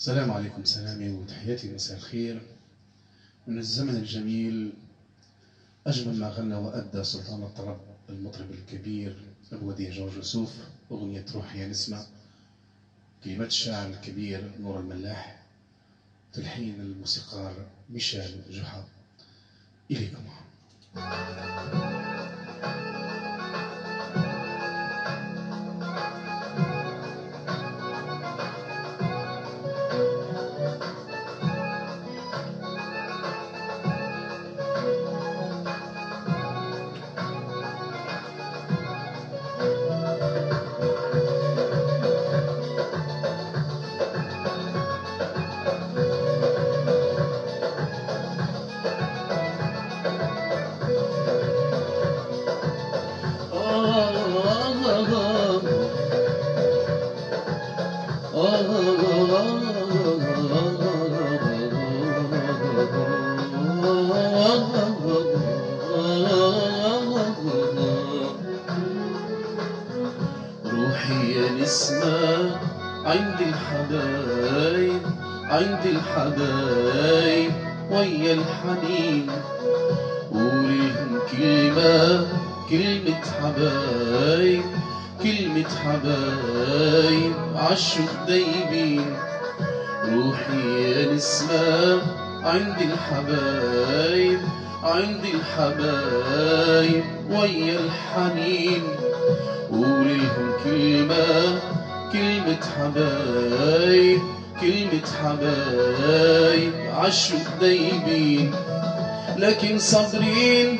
السلام عليكم، سلامي وتحياتي، مساء الخير. من الزمن الجميل أجمل ما غنى وأدى سلطان الطرب المطرب الكبير أبو وديع جورج وسوف أغنية روحي يا نسمة، كلمات الشاعر الكبير نور الملاح، تلحين الموسيقار ميشيل جحا. إليكم. روحي يا نسمة عند الحبايب، عند الحبايب ويا الحنين، قوليلهم كلمة، كلمة حبايب، كلمة حبايب عالشوق دايبين. روحي يا نسمة عند الحبايب، عند الحبايب ويا الحنين، قوليلهم كلمة، كلمة حبايب، كلمة حبايب عالشوق دايبين. لكن صابرين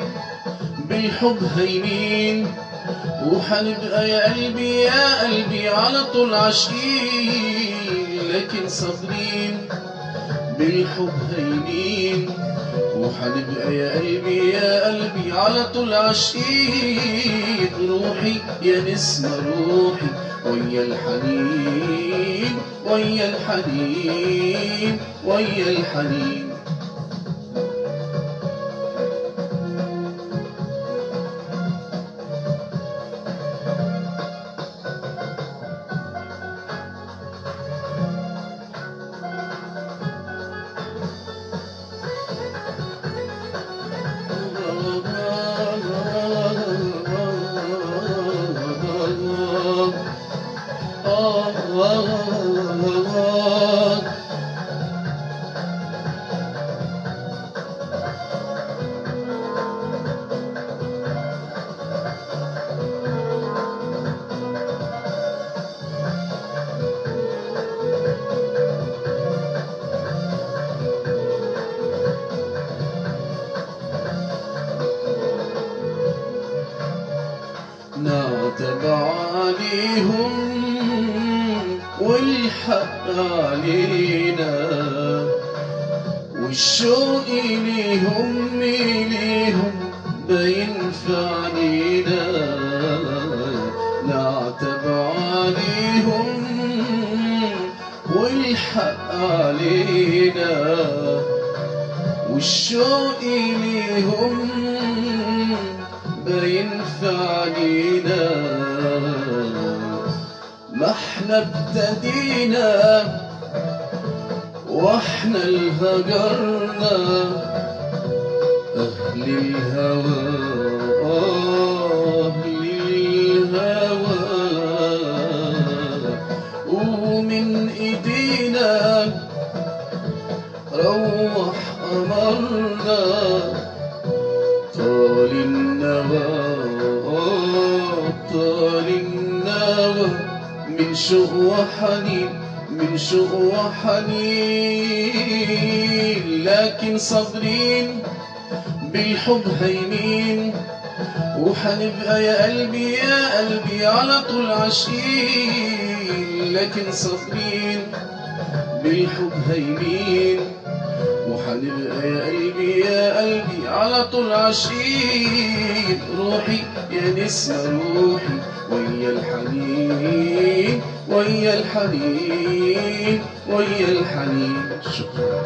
بالحب هايمين، وحنبقى يا قلبي يا قلبي على طول عاشقين. لكن صابرين بالحب هايمين، وحنبقى يا قلبي يا قلبي على طول عاشقين. روحي يا نسمة روحي ويا الحنين، ويا الحنين، ويا الحنين. نعتب عليهم والحق علينا، والشوق ليهم ليهم باين في عنينا. نعتب عليهم والحق علينا، والشوق ليهم باين في عنينا. ما احنا ابتدينا واحنا الهجرنا، اهل الهوى اهل الهوى، ومن ايدينا روح قمرنا. طال النوى طال النوى من شوق وحنين، من شوق وحنين. لكن صابرين بالحب هايمين، وحنبقى يا قلبي يا قلبي على طول عاشقين. لكن صابرين بالحب هايمين، وحنبقى يا قلبي يا قلبي على طول عاشقين. روحي يا نسمة روحي ويا الحنين، ويا الحنين، ويا الحنين. شكرا.